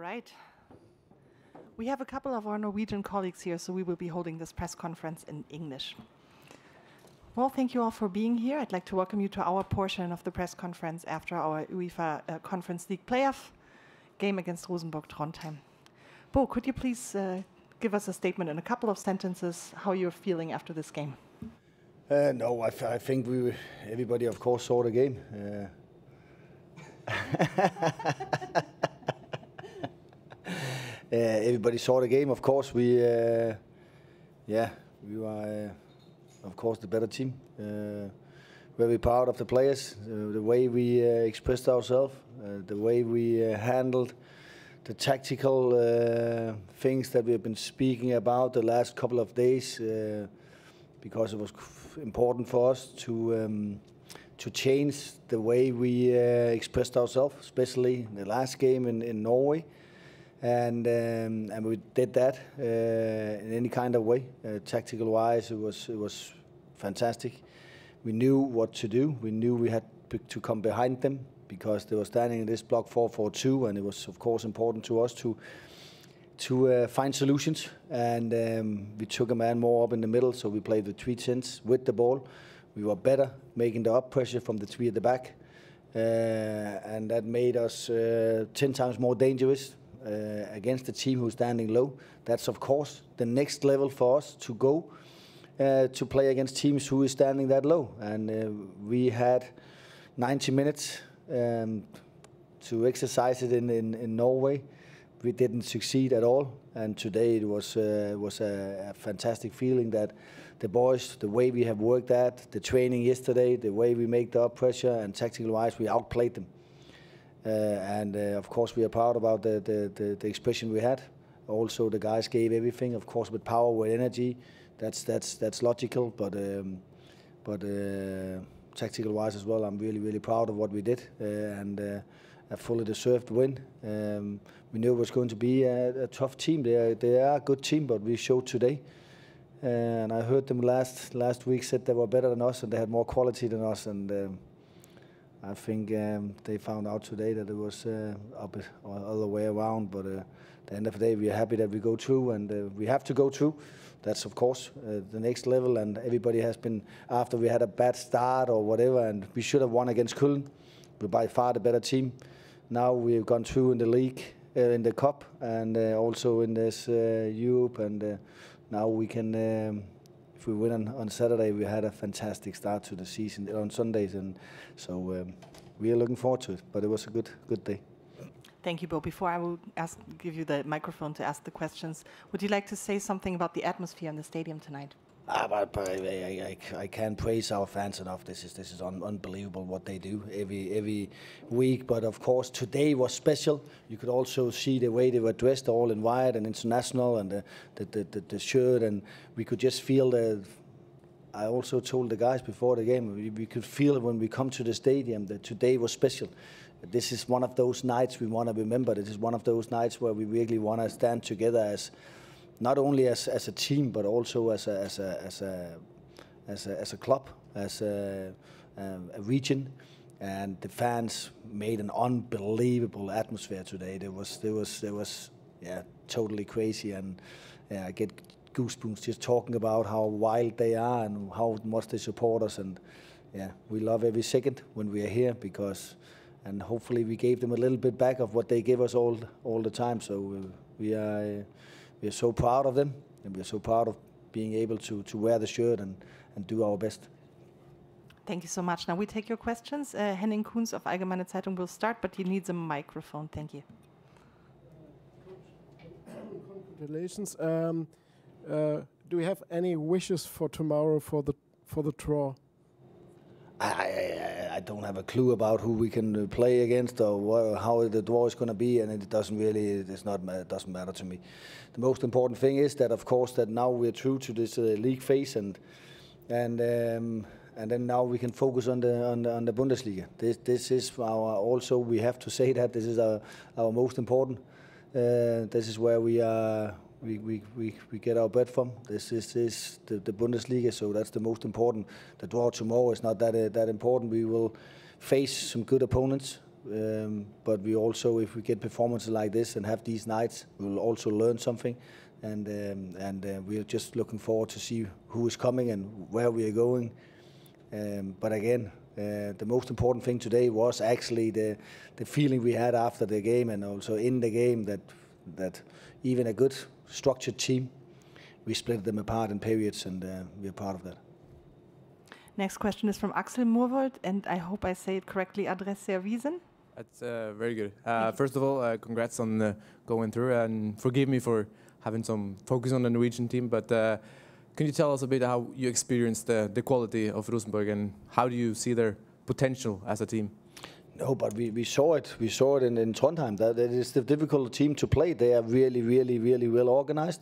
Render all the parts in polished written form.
right. We have a couple of our Norwegian colleagues here, so we will be holding this press conference in English. Well, thank you all for being here. I'd like to welcome you to our portion of the press conference after our UEFA Conference League playoff game against Rosenborg Trondheim. Bo, could you please give us a statement in a couple of sentences how you're feeling after this game? No, I think everybody, of course, saw the game. Everybody saw the game. Of course, we were, of course, the better team. Very proud of the players, the way we expressed ourselves, the way we handled the tactical things that we have been speaking about the last couple of days, because it was important for us to change the way we expressed ourselves, especially in the last game in Norway. And we did that in any kind of way. Tactical wise, it was fantastic. We knew what to do. We knew we had to come behind them because they were standing in this block 4-4-2, and it was of course important to us to find solutions. And we took a man more up in the middle, so we played with 3 tens with the ball. We were better making the up pressure from the 3 at the back, and that made us 10 times more dangerous against a team who's standing low. That's of course the next level for us to go to play against teams who is standing that low. And we had 90 minutes to exercise it in Norway. We didn't succeed at all, and today it was a fantastic feeling that the boys, the way we have worked at the training yesterday, the way we make the up pressure, and tactical wise we outplayed them. Of course we are proud about the expression we had. Also the guys gave everything, of course with power, with energy. That's logical, but tactical wise as well, I'm really proud of what we did, and a fully deserved win. We knew it was going to be a tough team. They are a good team, but we showed today. And I heard them last week said they were better than us and they had more quality than us. And I think they found out today that it was other way around. But at the end of the day, we are happy that we go through, and we have to go through. That's of course the next level. And everybody has been, after we had a bad start or whatever, and we should have won against Köln. We're by far the better team. Now we've gone through in the league, in the cup, and also in this Europe. And now we can, if we win on Saturday, we had a fantastic start to the season on Sundays, and so we are looking forward to it. But it was a good day. Thank you, Bo. Before I will give you the microphone to ask the questions, would you like to say something about the atmosphere in the stadium tonight? I can't praise our fans enough. This is unbelievable what they do every week. But of course today was special. You could also see the way they were dressed, all in white and international, and the shirt, and we could just feel the. I also told the guys before the game, we could feel it when we come to the stadium that today was special. This is one of those nights we want to remember. This is one of those nights where we really want to stand together as. Not only as a team, but also as a club, as a region, and the fans made an unbelievable atmosphere today. There was totally crazy, and I get goosebumps just talking about how wild they are and how much they support us. And we love every second when we are here, and hopefully we gave them a little bit back of what they give us all the time. So we are so proud of them, and we are so proud of being able to wear the shirt and do our best. Thank you so much. Now we take your questions. Henning Kunz of Allgemeine Zeitung will start, but he needs a microphone. Thank you. Congratulations. Do we have any wishes for tomorrow for the draw? I don't have a clue about who we can play against or how the draw is going to be, and it doesn't matter to me. The most important thing is that, of course, that now we're through to this league phase, and then now we can focus on the Bundesliga. This is also we have to say that this is our most important. This is where we are. We get our bread from. This is the Bundesliga, so that's the most important. The draw tomorrow is not that important. We will face some good opponents. but we also, if we get performances like this and have these nights, we will also learn something. And we're just looking forward to see who is coming and where we are going. But again, the most important thing today was actually the feeling we had after the game and also in the game that even a good structured team, we split them apart in periods, and we're part of that. Next question is from Axel Murwold, and I hope I say it correctly, Adresse Wiesen. That's very good. First of all, congrats on going through, and forgive me for having some focus on the Norwegian team, but can you tell us a bit how you experienced the quality of Rosenborg and how do you see their potential as a team? No, but we saw it. We saw it in Trondheim. That it is the difficult team to play. They are really, really, really well organized.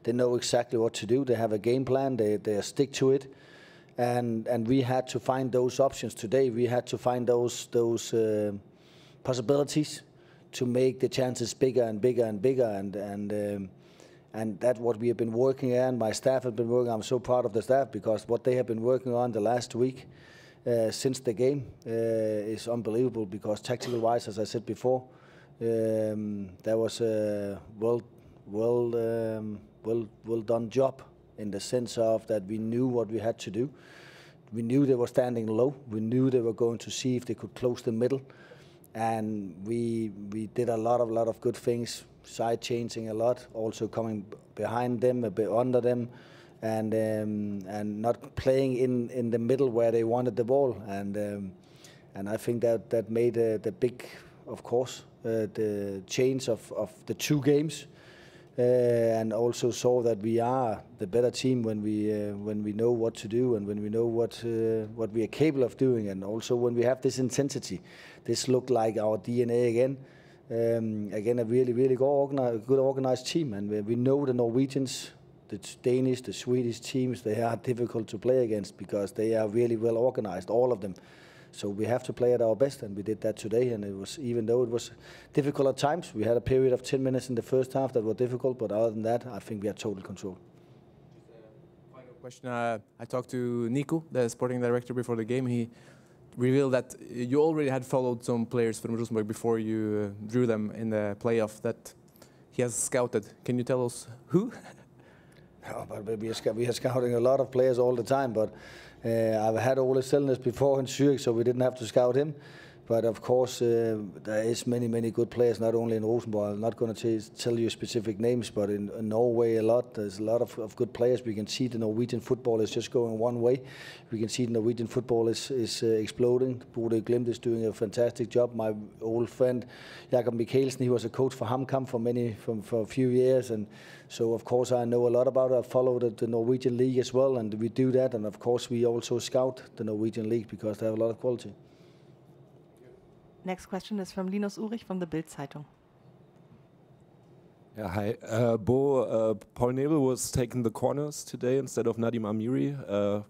They know exactly what to do. They have a game plan. They stick to it. And we had to find those options today. We had to find those possibilities to make the chances bigger and bigger and bigger. And that's what we have been working on. My staff have been working. I'm so proud of the staff because what they have been working on the last week since the game is unbelievable. Because tactical-wise, as I said before, there was a well done job in the sense of that we knew what we had to do. We knew they were standing low. We knew they were going to see if they could close the middle. And we did a lot of good things, side changing a lot, also coming behind them, a bit under them, and not playing in the middle where they wanted the ball. And I think that made the big, of course, the change of the two games. And also saw that we are the better team when we know what to do and when we know what we are capable of doing, and also when we have this intensity. This looked like our DNA again. Again, a really good organized team, and we know the Norwegians, the Danish, the Swedish teams. They are difficult to play against because they are really well organized, all of them. So we have to play at our best, and we did that today. And it was, even though it was difficult at times, we had a period of 10 minutes in the first half that were difficult. But other than that, I think we had total control. Final question. I talked to Nico, the sporting director, before the game. He revealed that you already had followed some players from Rosenborg before you drew them in the playoff that he has scouted. Can you tell us who? No, but we are scouting a lot of players all the time, but I've had Ole Selnes before in Zurich, so we didn't have to scout him. But of course, there is many good players, not only in Rosenborg. I'm not going to tell you specific names, but in Norway a lot. There's a lot of good players. We can see the Norwegian football is just going one way. We can see the Norwegian football is exploding. Bodø Glimt is doing a fantastic job. My old friend Jakob Mikkelsen, he was a coach for HamKam for a few years, and so of course I know a lot about it. I follow the Norwegian league as well, and we do that. And of course we also scout the Norwegian league because they have a lot of quality. Next question is from Linus Ulrich from the Bild-Zeitung. Yeah, hi. Paul Nebel was taking the corners today instead of Nadim Amiri.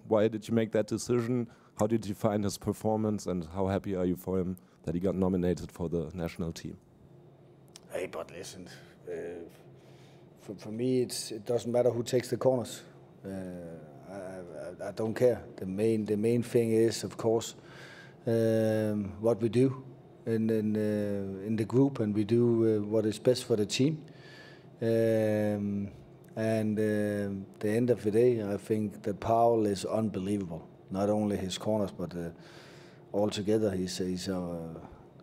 Why did you make that decision? How did you find his performance, and how happy are you for him that he got nominated for the national team? Hey, but listen, for me it doesn't matter who takes the corners. I don't care. The main thing is, of course, what we do in the group, and we do what is best for the team. And the end of the day, I think that Paul is unbelievable. Not only his corners, but altogether he's a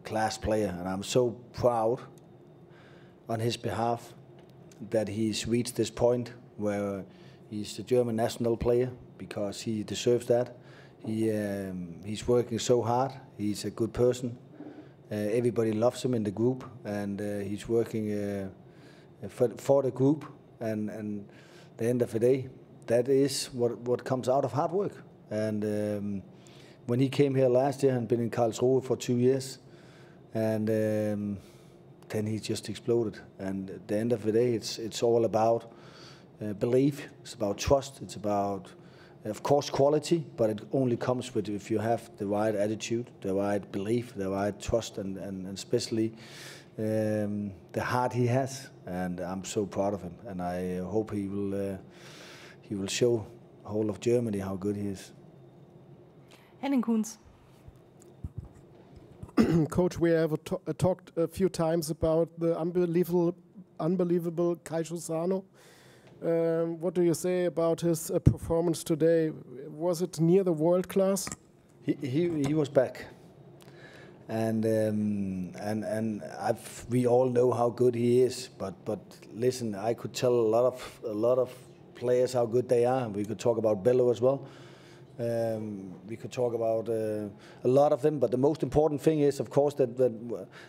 class player, and I'm so proud on his behalf that he's reached this point where he's a German national player, because he deserves that. He's working so hard. He's a good person. Everybody loves him in the group, and he's working for the group. And the end of the day, that is what comes out of hard work. And when he came here last year and been in Karlsruhe for 2 years, and then he just exploded. And at the end of the day, it's all about belief. It's about trust. It's about, of course, quality, but it only comes with if you have the right attitude, the right belief, the right trust, and especially the heart he has. And I'm so proud of him, and I hope he will show the whole of Germany how good he is. Henning Kuhns. Coach, we have talked a few times about the unbelievable Kaisho Sano. What do you say about his performance today? Was it near the world class? He was back, and we all know how good he is. But listen, I could tell a lot of players how good they are. We could talk about Bello as well. We could talk about a lot of them. But the most important thing is, of course, that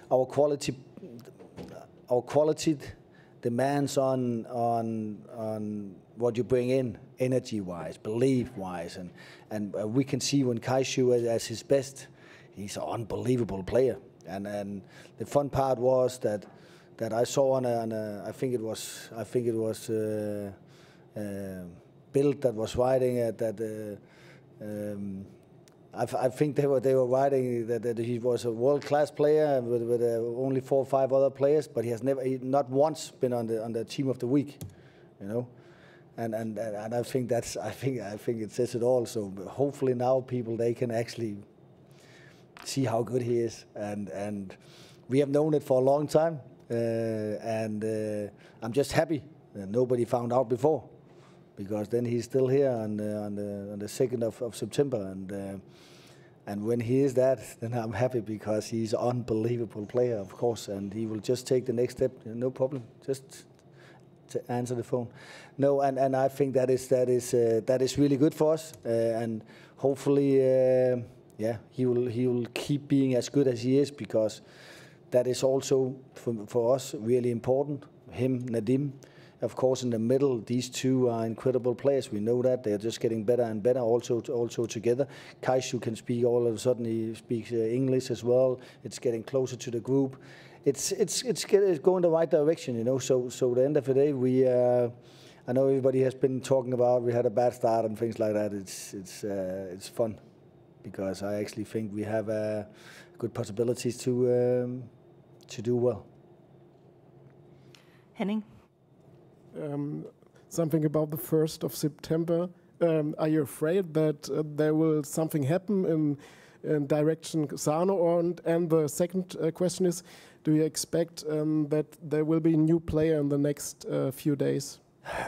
our quality demands on what you bring in, energy-wise, belief-wise, and we can see when Kaisho is at his best, he's an unbelievable player. And the fun part was that I saw on I think it was Bild that was writing that. I think they were writing that he was a world-class player with only 4 or 5 other players, but he has not once been on the team of the week, you know. And I think I think it says it all. So hopefully now they can actually see how good he is, and we have known it for a long time, and I'm just happy that nobody found out before, because then he's still here on the 2nd of September, and when he is that, then I'm happy, because he's an unbelievable player, of course, and he will just take the next step, no problem, just to answer the phone. No, and I think that is really good for us, and hopefully, he will keep being as good as he is, because that is also for us really important. Him, Nadim. Of course, in the middle, these two are incredible players. We know that. They're just getting better and better also together. Kaisho can speak all of a sudden. He speaks English as well. It's getting closer to the group. It's going the right direction, you know. So at the end of the day, I know everybody has been talking about we had a bad start and things like that. It's fun, because I actually think we have good possibilities to do well. Henning? Something about the 1st of September. Are you afraid that there will something happen in direction Sano? And the second question is, do you expect that there will be a new player in the next few days?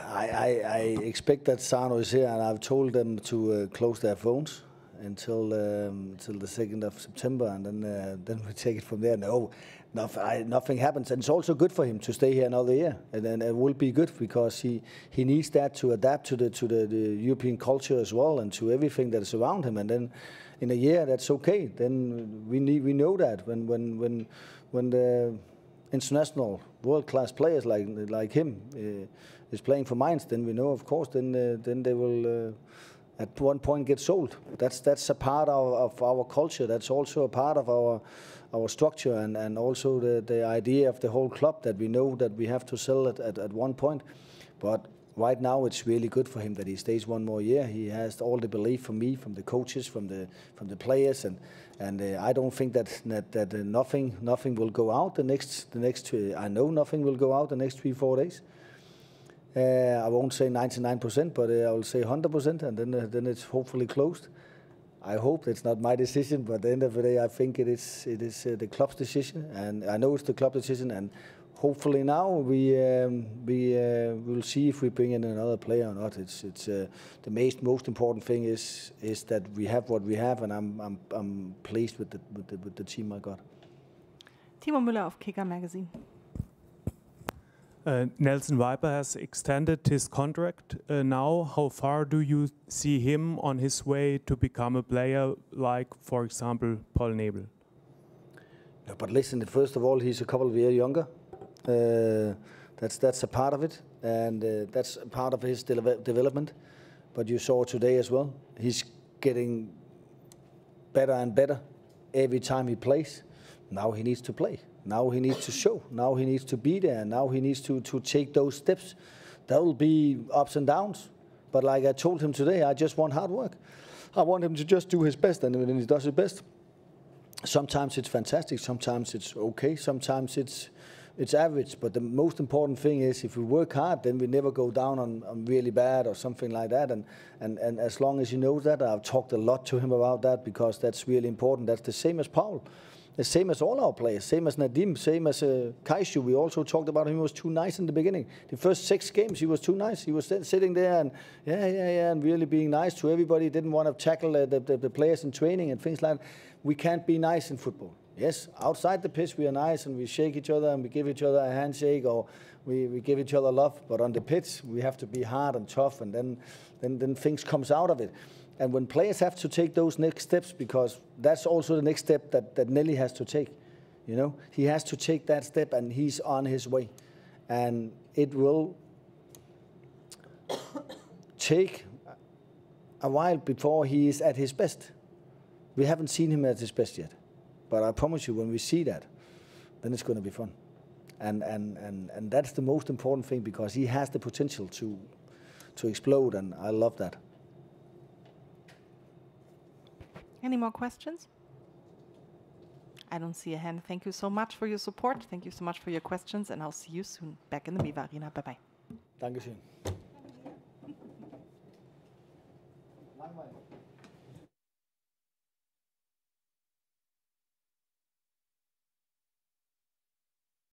I expect that Sano is here, and I've told them to close their phones until the 2nd of September, and then we take it from there. No, nothing happens, and it's also good for him to stay here another year, and then it will be good, because he needs that to adapt to the European culture as well, and to everything that is around him. And then in a year, that's okay. Then we know that when the international world-class players like him is playing for Mainz, then we know, of course, then they will. At one point get sold. That's a part of our culture. That's also a part of our structure, and also the idea of the whole club, that we know that we have to sell it at one point. But right now it's really good for him that he stays one more year. He has all the belief from me, from the coaches, from the players, and I don't think that nothing will go out the next. I know nothing will go out the next 3-4 days. I won't say 99%, but I will say 100%, and then it's hopefully closed. I hope it's not my decision, but at the end of the day, I think it is the club's decision, and I know it's the club decision. And hopefully now we will see if we bring in another player or not. It's the most important thing is that we have what we have, and I'm pleased with the team I got. Timo Müller of Kicker Magazine. Nelson Viper has extended his contract now. How far do you see him on his way to become a player like, for example, Paul Nebel? No, but listen, first of all, he's a couple of years younger. That's a part of it, and that's a part of his development. But you saw today as well, he's getting better and better every time he plays. Now he needs to play. Now he needs to show. Now he needs to be there. Now he needs to take those steps. There will be ups and downs. But like I told him today, I just want hard work. I want him to just do his best, and when he does his best, sometimes it's fantastic, sometimes it's okay, sometimes it's average. But the most important thing is, if we work hard, then we never go down on really bad or something like that. And as long as he knows that, I've talked a lot to him about that, because that's really important. That's the same as Paul. The same as all our players, same as Nadim, same as Kaishu. We also talked about him. He was too nice in the beginning. The first 6 games, he was too nice. He was sitting there and and really being nice to everybody. Didn't want to tackle the players in training and things like that. We can't be nice in football. Yes, outside the pitch we are nice and we shake each other and we give each other a handshake or we give each other love. But on the pitch we have to be hard and tough, and then things comes out of it. And when players have to take those next steps, because that's also the next step that Nelly has to take, you know, he has to take that step and he's on his way. And it will take a while before he is at his best. We haven't seen him at his best yet. But I promise you, when we see that, then it's going to be fun. And that's the most important thing, because he has the potential to explode, and I love that. Any more questions? I don't see a hand. Thank you so much for your support. Thank you so much for your questions, and I'll see you soon back in the Miwa Arena. Bye-bye. Dankeschön.